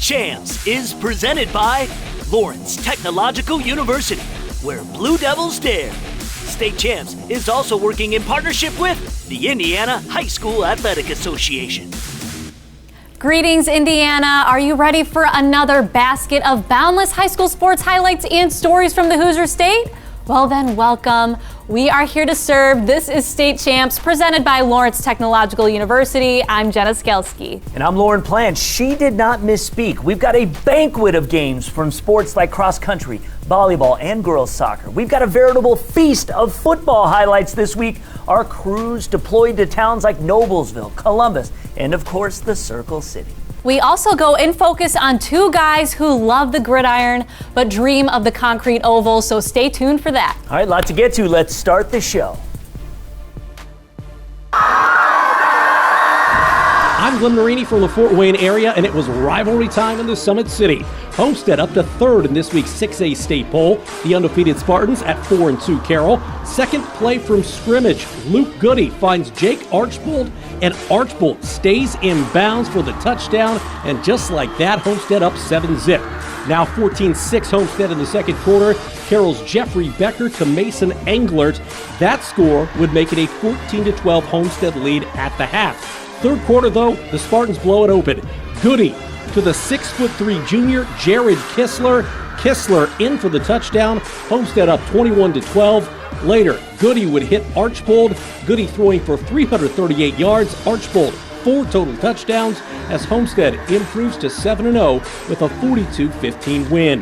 CHAMPS is presented by Lawrence Technological University, where Blue Devils dare. State Champs is also working in partnership with the Indiana High School Athletic Association. Greetings, Indiana. Are you ready for another basket of boundless high school sports highlights and stories from the Hoosier State? Well then, welcome. We are here to serve. This is State Champs, presented by Lawrence Technological University. I'm Jenna Skelski. And I'm Lauren Plant. She did not misspeak. We've got a banquet of games from sports like cross country, volleyball, and girls soccer. We've got a veritable feast of football highlights this week. Our crews deployed to towns like Noblesville, Columbus, and of course, the Circle City. We also go in focus on two guys who love the gridiron but dream of the concrete oval, so stay tuned for that. All right, lot to get to. Let's start the show. I'm Glenn Marini from the Fort Wayne area, and it was rivalry time in the Summit City. Homestead up to third in this week's 6A state poll. The undefeated Spartans at 4-2 Carroll. Second play from scrimmage. Luke Goody finds Jake Archbold, and Archbold stays in bounds for the touchdown. And just like that, Homestead up 7-zip. Now 14-6 Homestead in the second quarter. Carroll's Jeffrey Becker to Mason Englert. That score would make it a 14-12 Homestead lead at the half. Third quarter, though, the Spartans blow it open. Goody to the 6'3" junior, Jared Kistler. Kistler in for the touchdown. Homestead up 21-12. Later, Goody would hit Archbold. Goody throwing for 338 yards. Archbold 4 total touchdowns as Homestead improves to 7-0 with a 42-15 win.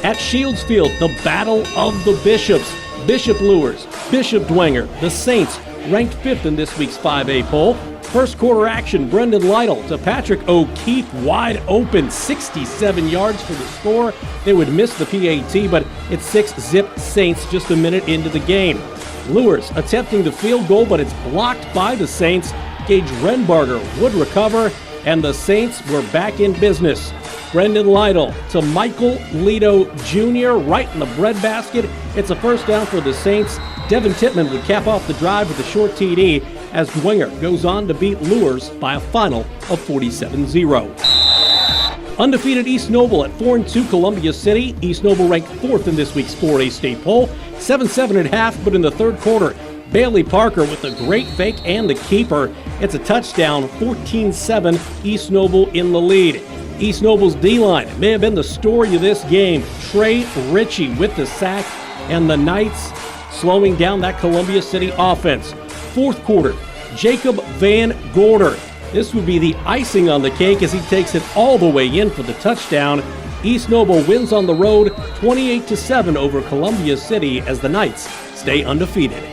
At Shields Field, the Battle of the Bishops. Bishop lures Bishop Dwenger. The Saints ranked 5th in this week's 5A poll. First quarter action, Brendan Lytle to Patrick O'Keefe, wide open, 67 yards for the score. They would miss the PAT, but it's 6-zip Saints just a minute into the game. Lures attempting the field goal, but it's blocked by the Saints. Gage Renbarger would recover, and the Saints were back in business. Brendan Lytle to Michael Lito Jr. right in the breadbasket. It's a first down for the Saints. Devin Tittman would cap off the drive with a short TD as Dwenger goes on to beat Lures by a final of 47-0. Undefeated East Noble at 4-2 Columbia City. East Noble ranked 4th in this week's 4A state poll. 7-7 at half, but in the third quarter, Bailey Parker with a great fake and the keeper. It's a touchdown, 14-7, East Noble in the lead. East Noble's D-line may have been the story of this game. Trey Ritchie with the sack, and the Knights slowing down that Columbia City offense. Fourth quarter, Jacob Van Gorder. This would be the icing on the cake as he takes it all the way in for the touchdown. East Noble wins on the road 28-7 over Columbia City as the Knights stay undefeated.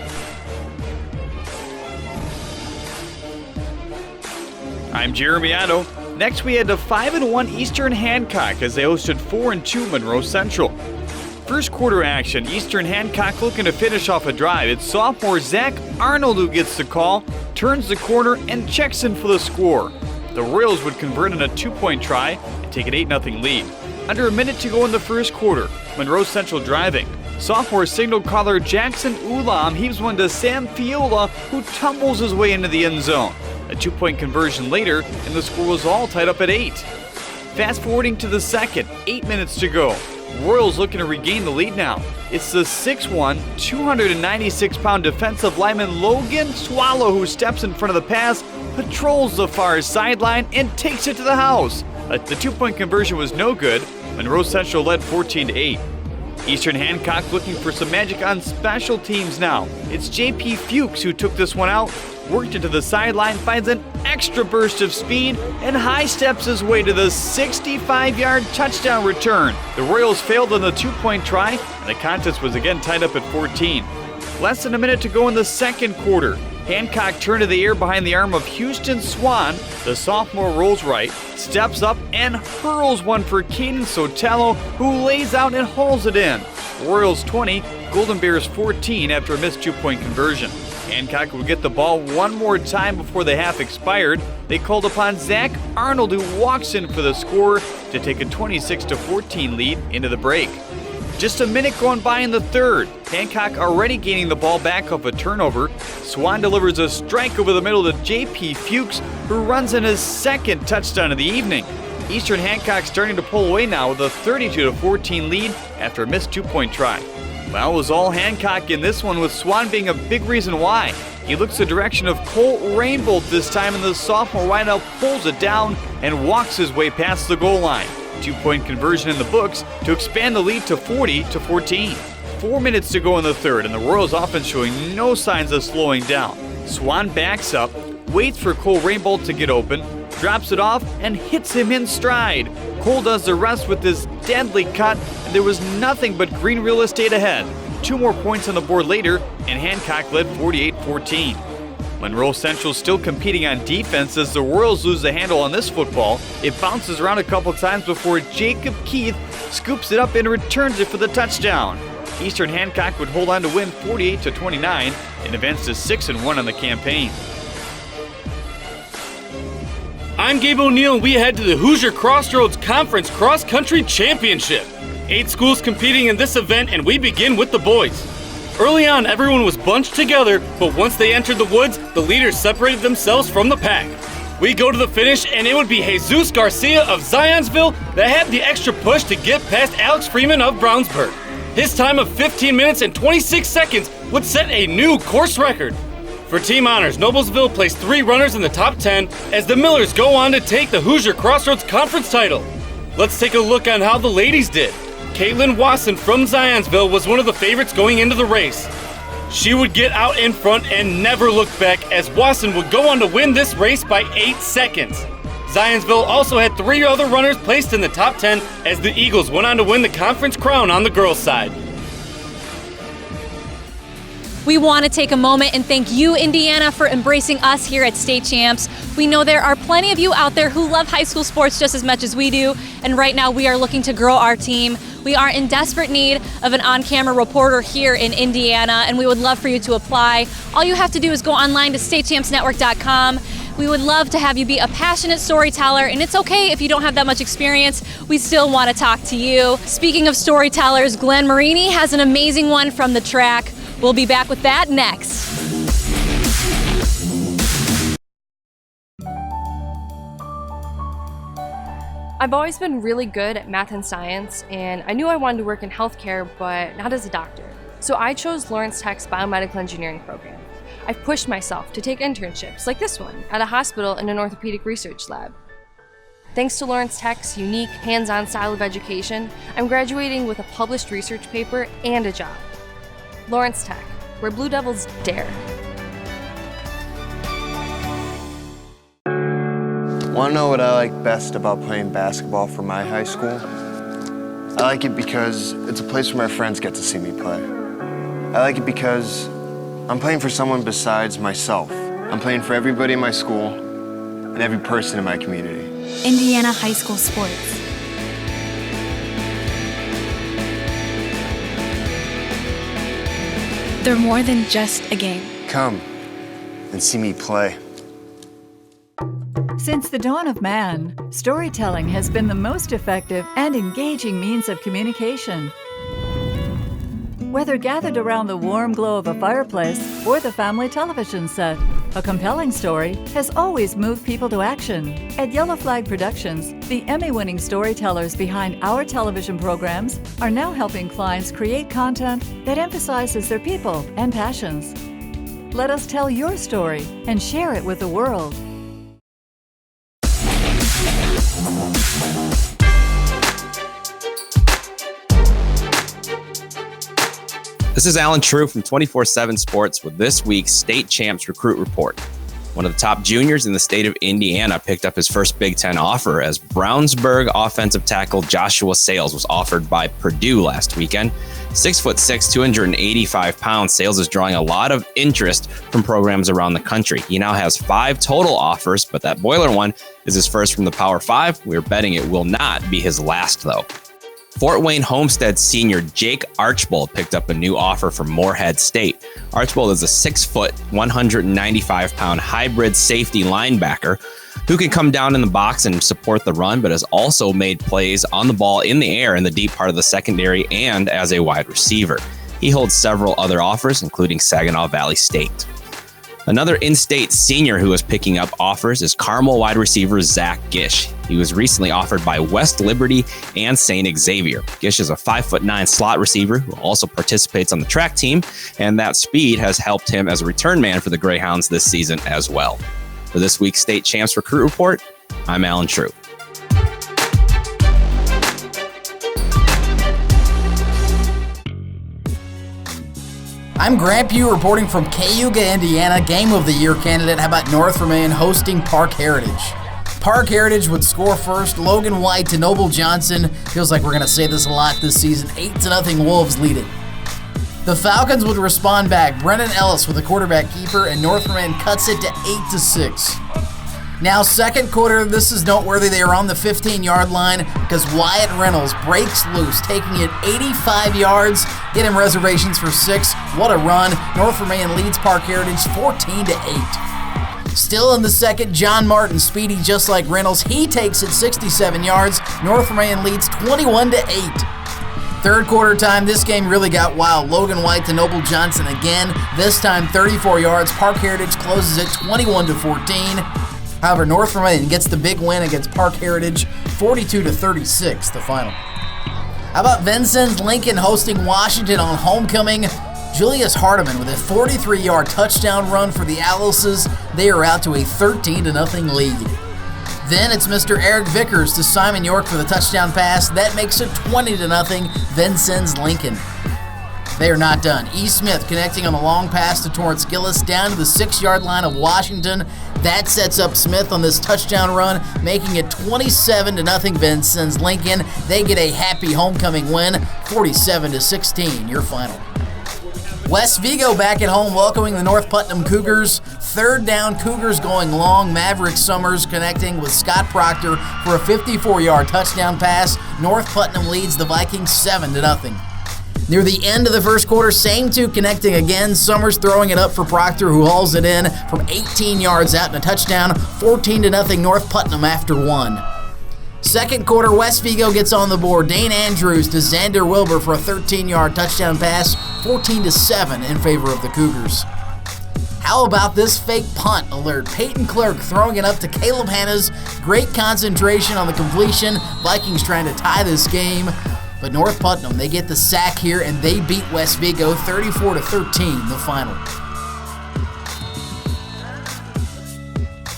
I'm Jeremy Otto. Next, we head to 5-1 Eastern Hancock as they hosted 4-2 Monroe Central. First quarter action, Eastern Hancock looking to finish off a drive. It's sophomore Zach Arnold who gets the call, turns the corner, and checks in for the score. The Royals would convert on a 2-point try and take an 8-0 lead. Under a minute to go in the first quarter, Monroe Central driving. Sophomore signal caller Jackson Ulam heaves one to Sam Fiola, who tumbles his way into the end zone. A 2-point conversion later, and the score was all tied up at 8. Fast forwarding to the second, 8 minutes to go. Royals looking to regain the lead now. It's the 6'1", 296-pound defensive lineman Logan Swallow who steps in front of the pass, patrols the far sideline, and takes it to the house. The 2-point conversion was no good. Monroe Central led 14-8. Eastern Hancock looking for some magic on special teams now. It's J.P. Fuchs who took this one out, worked into the sideline, finds an extra burst of speed, and high steps his way to the 65-yard touchdown return. The Royals failed on the 2-point try, and the contest was again tied up at 14. Less than a minute to go in the second quarter. Hancock turned to the air behind the arm of Houston Swan. The sophomore rolls right, steps up, and hurls one for Caden Sotelo, who lays out and hauls it in. Royals 20, Golden Bears 14 after a missed 2-point conversion. Hancock would get the ball one more time before the half expired. They called upon Zach Arnold, who walks in for the score to take a 26-14 lead into the break. Just a minute going by in the third. Hancock already gaining the ball back off a turnover. Swan delivers a strike over the middle to J.P. Fuchs, who runs in his second touchdown of the evening. Eastern Hancock starting to pull away now with a 32-14 lead after a missed two-point try. Well, it was all Hancock in this one, with Swan being a big reason why. He looks the direction of Colt Rainbolt this time, and the sophomore wideout pulls it down and walks his way past the goal line. 2-point conversion in the books to expand the lead to 40-14. 4 minutes to go in the third, and the Royals offense showing no signs of slowing down. Swan backs up, waits for Cole Rainbolt to get open, drops it off, and hits him in stride. Cole does the rest with this deadly cut, and there was nothing but green real estate ahead. 2 more points on the board later, and Hancock led 48-14. Monroe Central still competing on defense as the Royals lose the handle on this football. It bounces around a couple times before Jacob Keith scoops it up and returns it for the touchdown. Eastern Hancock would hold on to win 48-29 and advance to 6-1 on the campaign. I'm Gabe O'Neill, and we head to the Hoosier Crossroads Conference Cross Country Championship. 8 schools competing in this event, and we begin with the boys. Early on, everyone was bunched together, but once they entered the woods, the leaders separated themselves from the pack. We go to the finish, and it would be Jesus Garcia of Zionsville that had the extra push to get past Alex Freeman of Brownsburg. His time of 15 minutes and 26 seconds would set a new course record. For team honors, Noblesville placed 3 runners in the top 10 as the Millers go on to take the Hoosier Crossroads Conference title. Let's take a look on how the ladies did. Caitlin Wasson from Zionsville was one of the favorites going into the race. She would get out in front and never look back, as Wasson would go on to win this race by 8 seconds. Zionsville also had 3 other runners placed in the top 10 as the Eagles went on to win the conference crown on the girls' side. We want to take a moment and thank you, Indiana, for embracing us here at State Champs. We know there are plenty of you out there who love high school sports just as much as we do, and right now we are looking to grow our team. We are in desperate need of an on-camera reporter here in Indiana, and we would love for you to apply. All you have to do is go online to statechampsnetwork.com. We would love to have you be a passionate storyteller, and it's okay if you don't have that much experience. We still want to talk to you. Speaking of storytellers, Glenn Marini has an amazing one from the track. We'll be back with that next. I've always been really good at math and science, and I knew I wanted to work in healthcare, but not as a doctor. So I chose Lawrence Tech's biomedical engineering program. I've pushed myself to take internships, like this one, at a hospital in an orthopedic research lab. Thanks to Lawrence Tech's unique, hands-on style of education, I'm graduating with a published research paper and a job. Lawrence Tech, where Blue Devils dare. Want to know what I like best about playing basketball for my high school? I like it because it's a place where my friends get to see me play. I like it because I'm playing for someone besides myself. I'm playing for everybody in my school and every person in my community. Indiana high school sports. They're more than just a game. Come and see me play. Since the dawn of man, storytelling has been the most effective and engaging means of communication. Whether gathered around the warm glow of a fireplace or the family television set, a compelling story has always moved people to action. At Yellow Flag Productions, the Emmy-winning storytellers behind our television programs are now helping clients create content that emphasizes their people and passions. Let us tell your story and share it with the world. This is Alan True from 24/7 Sports with this week's State Champs Recruit Report. One of the top juniors in the state of Indiana picked up his first Big Ten offer as Brownsburg offensive tackle Joshua Sales was offered by Purdue last weekend. 6'6", 285 pounds, Sales is drawing a lot of interest from programs around the country. He now has 5 total offers, but that Boiler one is his first from the Power 5. We're betting it will not be his last, though. Fort Wayne Homestead senior Jake Archbold picked up a new offer from Morehead State. Archbold is a 6', 195-pound hybrid safety linebacker who can come down in the box and support the run, but has also made plays on the ball in the air in the deep part of the secondary and as a wide receiver. He holds several other offers, including Saginaw Valley State. Another in-state senior who is picking up offers is Carmel wide receiver Zach Gish. He was recently offered by West Liberty and St. Xavier. Gish is a 5'9" slot receiver who also participates on the track team, and that speed has helped him as a return man for the Greyhounds this season as well. For this week's State Champs Recruit Report, I'm Alan True. I'm Grant Pugh reporting from Cayuga, Indiana, Game of the Year candidate. How about North Vermillion hosting Park Heritage? Park Heritage would score first. Logan White to Noble Johnson. Feels like we're going to say this a lot this season. 8-0 Wolves lead it. The Falcons would respond back. Brennan Ellis with a quarterback keeper, and North Vermillion cuts it to 8-6. Now, second quarter, this is noteworthy. They are on the 15-yard line because Wyatt Reynolds breaks loose, taking it 85 yards. Get him reservations for 6. What a run. North Vermillion leads Park Heritage 14-8. Still in the second, John Martin, speedy just like Reynolds. He takes it 67 yards. North Vermillion leads 21-8. Third quarter time, this game really got wild. Logan White to Noble Johnson again. This time 34 yards. Park Heritage closes it 21-14. However, North Vermillion gets the big win against Park Heritage, 42-36, the final. How about Vincennes Lincoln hosting Washington on homecoming? Julius Hardiman with a 43-yard touchdown run for the Owlses. They are out to a 13-0 lead. Then it's Mr. Eric Vickers to Simon York for the touchdown pass. That makes it 20-0 Vincennes Lincoln. They are not done. E. Smith connecting on the long pass to Torrance Gillis down to the 6-yard line of Washington. That sets up Smith on this touchdown run, making it 27-0 Vincennes Lincoln. They get a happy homecoming win, 47-16, your final. West Vigo back at home welcoming the North Putnam Cougars. Third down, Cougars going long. Maverick Summers connecting with Scott Proctor for a 54-yard touchdown pass. North Putnam leads the Vikings 7-0. Near the end of the first quarter, same two connecting again. Summers throwing it up for Proctor, who hauls it in from 18 yards out in a touchdown. 14-0 North Putnam after one. Second quarter, West Vigo gets on the board. Dane Andrews to Xander Wilbur for a 13-yard touchdown pass. 14-7 in favor of the Cougars. How about this fake punt alert? Peyton Clerk throwing it up to Caleb Hanna's. Great concentration on the completion. Vikings trying to tie this game. But North Putnam, they get the sack here, and they beat West Vigo 34-13, the final.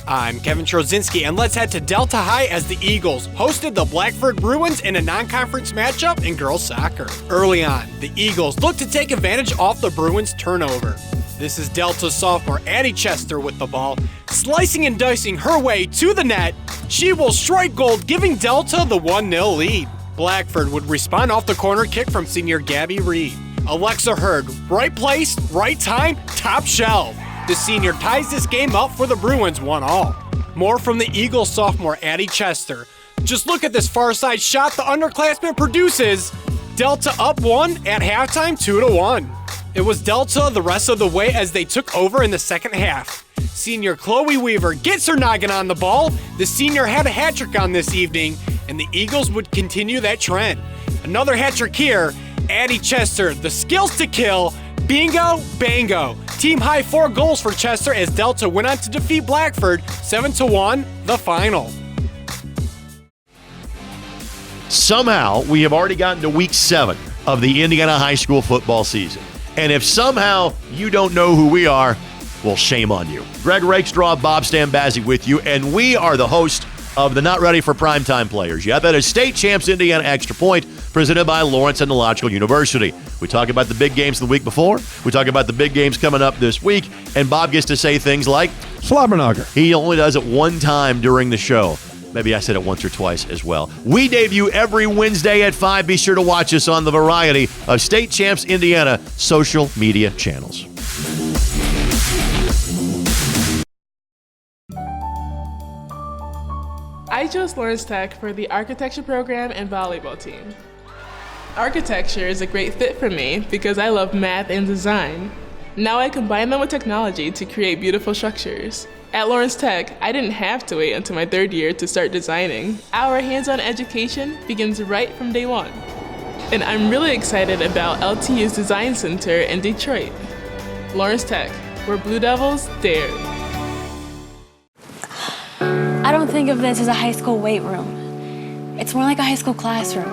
I'm Kevin Trozinski, and let's head to Delta High as the Eagles hosted the Blackford Bruins in a non-conference matchup in girls soccer. Early on, the Eagles look to take advantage off the Bruins' turnover. This is Delta's sophomore Addie Chester with the ball, slicing and dicing her way to the net. She will strike gold, giving Delta the 1-0 lead. Blackford would respond off the corner kick from senior Gabby Reed. Alexa Hurd, right place, right time, top shelf. The senior ties this game up for the Bruins 1-1. More from the Eagles sophomore Addie Chester. Just look at this far side shot the underclassman produces. Delta up 1 at halftime, 2-1. It was Delta the rest of the way as they took over in the second half. Senior Chloe Weaver gets her noggin on the ball. The senior had a hat trick on this evening, and the Eagles would continue that trend. Another hat trick here. Addie Chester, the skills to kill. Bingo, bango. Team high 4 goals for Chester as Delta went on to defeat Blackford 7-1, the final. Somehow, we have already gotten to week 7 of the Indiana high school football season. And if somehow you don't know who we are, well, shame on you. Greg Rakestraw, Bob Stambazzi with you, and we are the host of the Not Ready for Primetime Players. Yeah, that is State Champs Indiana Extra Point, presented by Lawrence Ethnological University. We talk about the big games the week before. We talk about the big games coming up this week, and Bob gets to say things like Slobberknocker. He only does it one time during the show. Maybe I said it once or twice as well. We debut every Wednesday at 5. Be sure to watch us on the variety of State Champs Indiana social media channels. I chose Lawrence Tech for the architecture program and volleyball team. Architecture is a great fit for me because I love math and design. Now I combine them with technology to create beautiful structures. At Lawrence Tech, I didn't have to wait until my third year to start designing. Our hands-on education begins right from day one. And I'm really excited about LTU's Design Center in Detroit. Lawrence Tech, where Blue Devils dare. I don't think of this as a high school weight room. It's more like a high school classroom.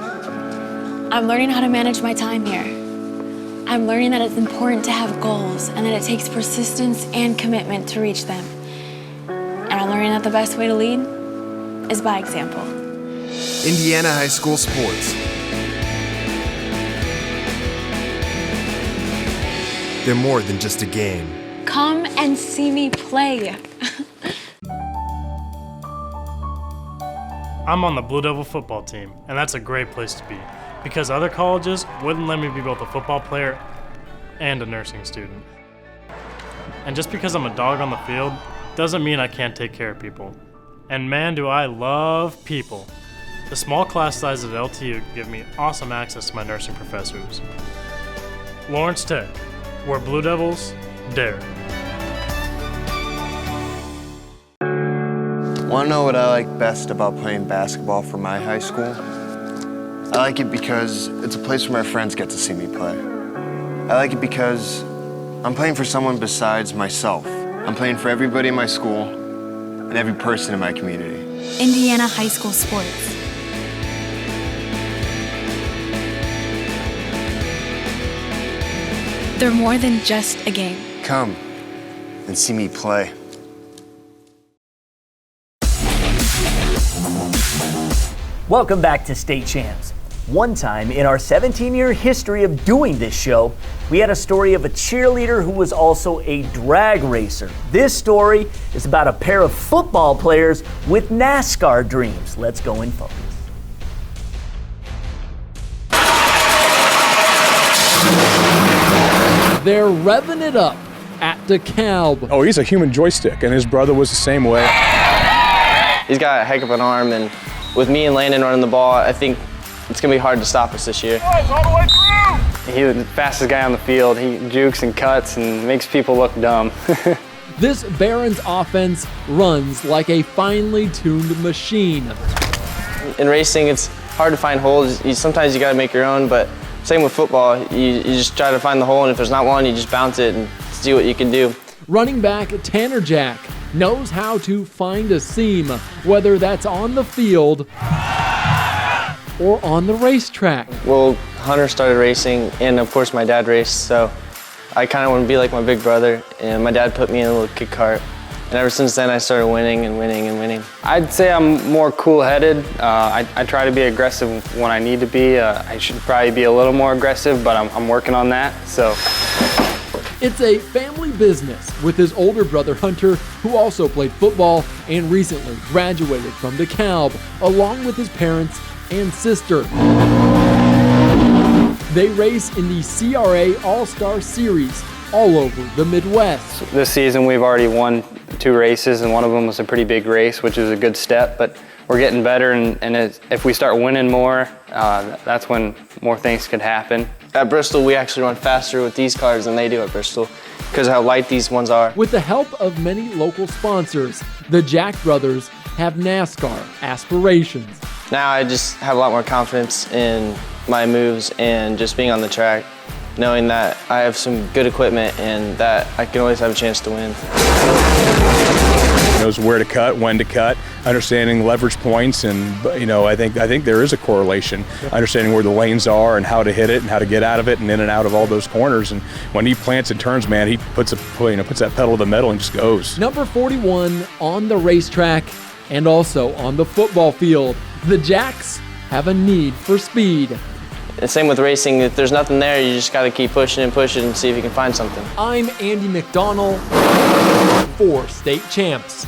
I'm learning how to manage my time here. I'm learning that it's important to have goals and that it takes persistence and commitment to reach them. And I'm learning that the best way to lead is by example. Indiana High School Sports. They're more than just a game. Come and see me play. I'm on the Blue Devil football team, and that's a great place to be, because other colleges wouldn't let me be both a football player and a nursing student. And just because I'm a dog on the field doesn't mean I can't take care of people. And man, do I love people. The small class size at LTU give me awesome access to my nursing professors. Lawrence Tech, where Blue Devils dare. Want to know what I like best about playing basketball for my high school? I like it because it's a place where my friends get to see me play. I like it because I'm playing for someone besides myself. I'm playing for everybody in my school and every person in my community. Indiana High School Sports. They're more than just a game. Come and see me play. Welcome back to State Champs. One time in our 17-year history of doing this show, we had a story of a cheerleader who was also a drag racer. This story is about a pair of football players with NASCAR dreams. Let's go in focus. They're revving it up at DeKalb. Oh, he's a human joystick, and his brother was the same way. He's got a heck of an arm, and with me and Landon running the ball, I think it's going to be hard to stop us this year. All the way through! He's the fastest guy on the field. He jukes and cuts and makes people look dumb. This Barons offense runs like a finely tuned machine. In racing, it's hard to find holes. Sometimes you got to make your own, but same with football. You just try to find the hole, and if there's not one, you just bounce it and see what you can do. Running back Tanner Jack knows how to find a seam, whether that's on the field or on the racetrack. Well, Hunter started racing, and of course my dad raced, so I kind of want to be like my big brother, and my dad put me in a little kid kart. And ever since then, I started winning and winning and winning. I'd say I'm more cool-headed. I try to be aggressive when I need to be. I should probably be a little more aggressive, but I'm working on that, so. It's a family business with his older brother Hunter, who also played football and recently graduated from DeKalb, along with his parents and sister. They race in the CRA All-Star Series all over the Midwest. This season we've already won 2 races, and one of them was a pretty big race, which is a good step, but we're getting better, and if we start winning more, that's when more things could happen. At Bristol, we actually run faster with these cars than they do at Bristol because of how light these ones are. With the help of many local sponsors, the Jack brothers have NASCAR aspirations. Now I just have a lot more confidence in my moves and just being on the track, knowing that I have some good equipment and that I can always have a chance to win. He knows where to cut, when to cut, understanding leverage points, and I think there is a correlation. Understanding where the lanes are and how to hit it and how to get out of it and in and out of all those corners. And when he plants and turns, man, he puts that pedal to the metal and just goes. Number 41 on the racetrack and also on the football field. The Jacks have a need for speed. And same with racing. If there's nothing there, you just got to keep pushing and pushing and see if you can find something. I'm Andy McDonald for State Champs.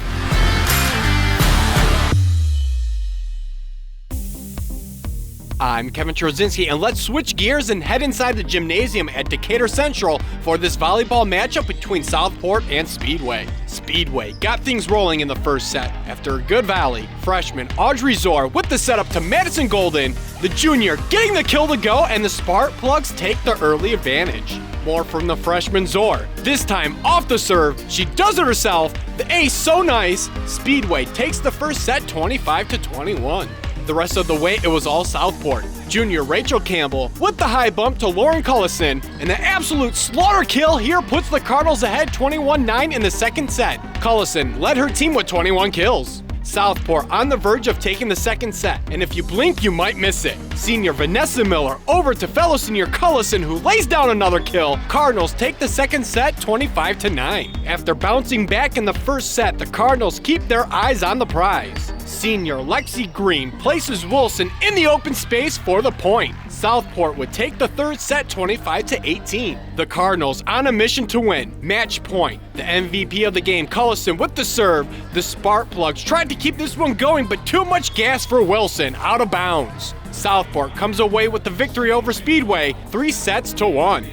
I'm Kevin Trozinski, and let's switch gears and head inside the gymnasium at Decatur Central for this volleyball matchup between Southport and Speedway. Speedway got things rolling in the first set after a good volley. Freshman Audrey Zor with the setup to Madison Golden, the junior getting the kill to go, and the Spark Plugs take the early advantage. More from the freshman Zor. This time off the serve, she does it herself, the ace so nice, Speedway takes the first set 25-21. The rest of the way, it was all Southport. Junior Rachel Campbell with the high bump to Lauren Cullison, and the absolute slaughter kill here puts the Cardinals ahead 21-9 in the second set. Cullison led her team with 21 kills. Southport on the verge of taking the second set, and if you blink, you might miss it. Senior Vanessa Miller over to fellow senior Cullison, who lays down another kill. Cardinals take the second set 25-9. After bouncing back in the first set, the Cardinals keep their eyes on the prize. Senior Lexi Green places Wilson in the open space for the point. Southport would take the third set 25-18. The Cardinals on a mission to win. Match point. The MVP of the game, Cullison with the serve. The spark plugs tried to keep this one going, but too much gas for Wilson, out of bounds. Southport comes away with the victory over Speedway, 3-1.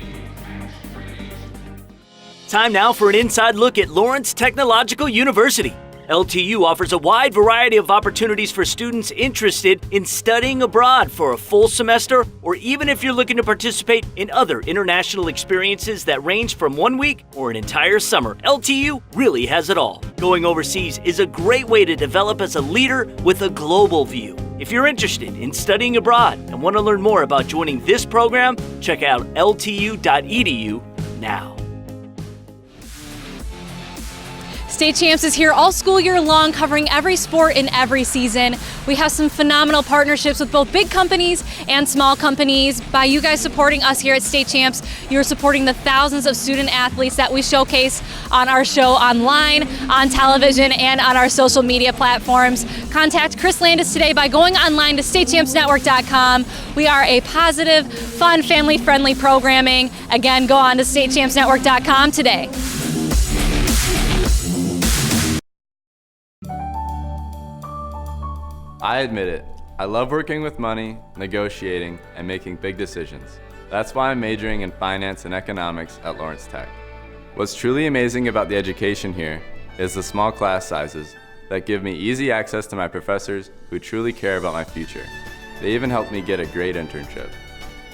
Time now for an inside look at Lawrence Technological University. LTU offers a wide variety of opportunities for students interested in studying abroad for a full semester, or even if you're looking to participate in other international experiences that range from 1 week or an entire summer. LTU really has it all. Going overseas is a great way to develop as a leader with a global view. If you're interested in studying abroad and want to learn more about joining this program, check out ltu.edu now. State Champs is here all school year long, covering every sport in every season. We have some phenomenal partnerships with both big companies and small companies. By you guys supporting us here at State Champs, you're supporting the thousands of student athletes that we showcase on our show online, on television, and on our social media platforms. Contact Chris Landis today by going online to statechampsnetwork.com. We are a positive, fun, family-friendly programming. Again, go on to statechampsnetwork.com today. I admit it, I love working with money, negotiating, and making big decisions. That's why I'm majoring in finance and economics at Lawrence Tech. What's truly amazing about the education here is the small class sizes that give me easy access to my professors who truly care about my future. They even helped me get a great internship.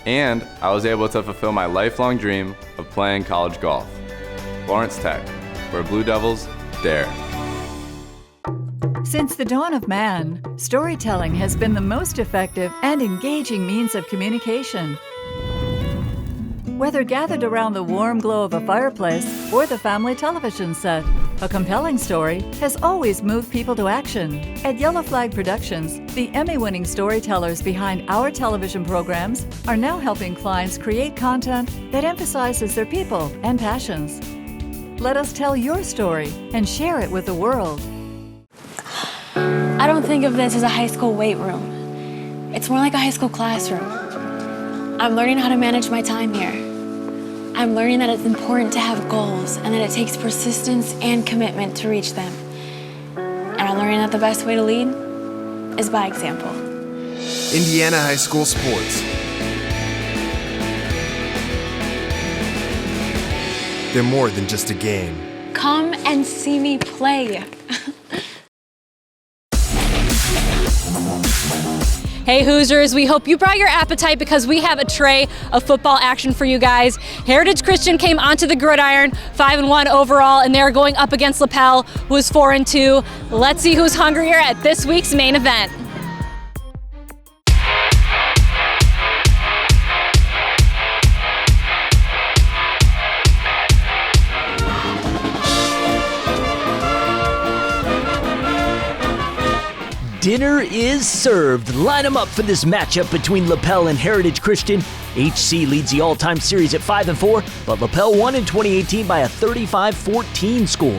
And I was able to fulfill my lifelong dream of playing college golf. Lawrence Tech, where Blue Devils dare. Since the dawn of man, storytelling has been the most effective and engaging means of communication. Whether gathered around the warm glow of a fireplace or the family television set, a compelling story has always moved people to action. At Yellow Flag Productions, the Emmy-winning storytellers behind our television programs are now helping clients create content that emphasizes their people and passions. Let us tell your story and share it with the world. I don't think of this as a high school weight room. It's more like a high school classroom. I'm learning how to manage my time here. I'm learning that it's important to have goals and that it takes persistence and commitment to reach them. And I'm learning that the best way to lead is by example. Indiana High School Sports. They're more than just a game. Come and see me play. Hey Hoosiers, we hope you brought your appetite because we have a tray of football action for you guys. Heritage Christian came onto the gridiron, 5-1 overall, and they're going up against LaPel, who is 4-2. Let's see who's hungrier at this week's main event. Dinner is served. Line them up for this matchup between LaPel and Heritage Christian. HC leads the all-time series at 5-4, but LaPel won in 2018 by a 35-14 score.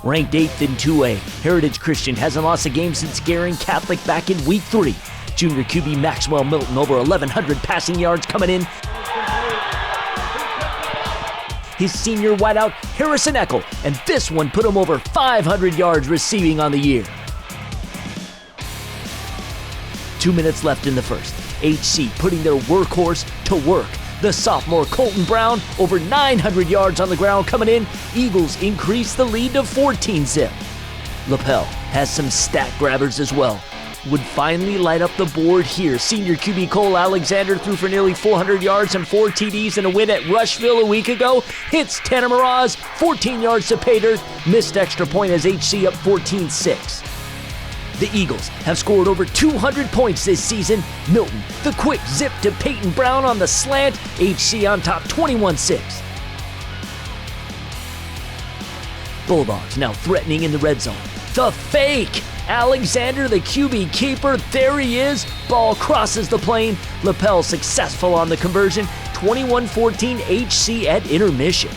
Ranked 8th in 2A, Heritage Christian hasn't lost a game since scaring Catholic back in Week 3. Junior QB Maxwell Milton over 1,100 passing yards coming in. His senior wideout Harrison Eckel, and this one put him over 500 yards receiving on the year. 2 minutes left in the first. HC putting their workhorse to work. The sophomore Colton Brown over 900 yards on the ground coming in. Eagles increase the lead to 14-zip. LaPel has some stat grabbers as well. would finally light up the board here. Senior QB Cole Alexander threw for nearly 400 yards and 4 TDs in a win at Rushville a week ago. Hits Tanner Mraz, 14 yards to pay dirt. Missed extra point as HC up 14-6. The Eagles have scored over 200 points this season. Milton, the quick zip to Peyton Brown on the slant. HC on top 21-6. Bulldogs now threatening in the red zone. The fake! Alexander, the QB keeper, there he is. Ball crosses the plane. Lapel successful on the conversion. 21-14 HC at intermission.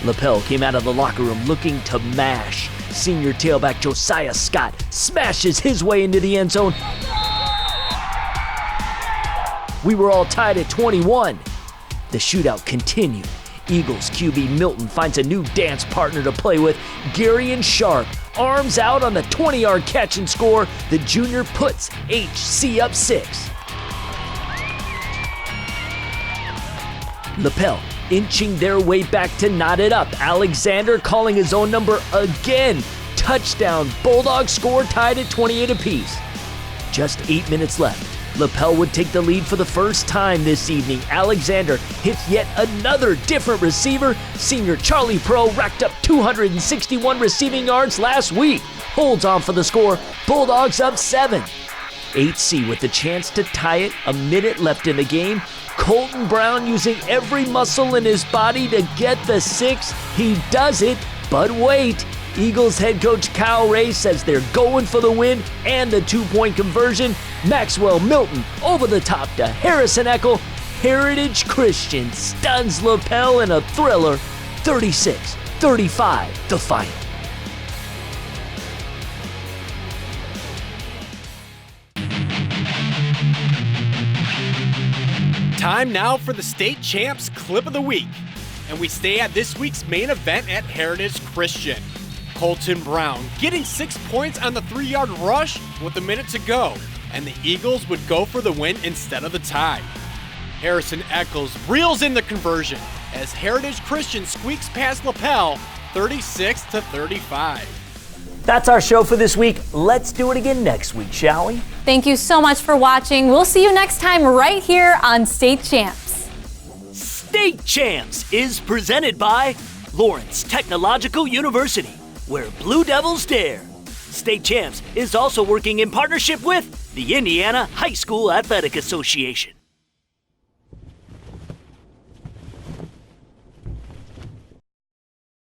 Lapel came out of the locker room looking to mash. Senior tailback Josiah Scott smashes his way into the end zone. We were all tied at 21. The shootout continued. Eagles QB Milton finds a new dance partner to play with. Gary and Sharp, arms out on the 20-yard catch and score. The junior puts HC up 6. Lapel inching their way back to knot it up. Alexander calling his own number again. Touchdown. Bulldogs score tied at 28 apiece. Just 8 minutes left. Lapel would take the lead for the first time this evening. Alexander hits yet another different receiver. Senior Charlie Pro racked up 261 receiving yards last week. Holds on for the score. Bulldogs up 7. HC with the chance to tie it. A minute left in the game. Colton Brown using every muscle in his body to get the 6. He does it, but wait. Eagles head coach Kyle Ray says they're going for the win and the 2-point conversion. Maxwell Milton over the top to Harrison Eckel. Heritage Christian stuns Lapel in a thriller. 36-35 the final. Time now for the State Champs Clip of the Week. And we stay at this week's main event at Heritage Christian. Colton Brown getting 6 points on the 3-yard rush with a minute to go, and the Eagles would go for the win instead of the tie. Harrison Eccles reels in the conversion as Heritage Christian squeaks past Lapel 36-35. That's our show for this week. Let's do it again next week, shall we? Thank you so much for watching. We'll see you next time right here on State Champs. State Champs is presented by Lawrence Technological University, where Blue Devils dare. State Champs is also working in partnership with the Indiana High School Athletic Association.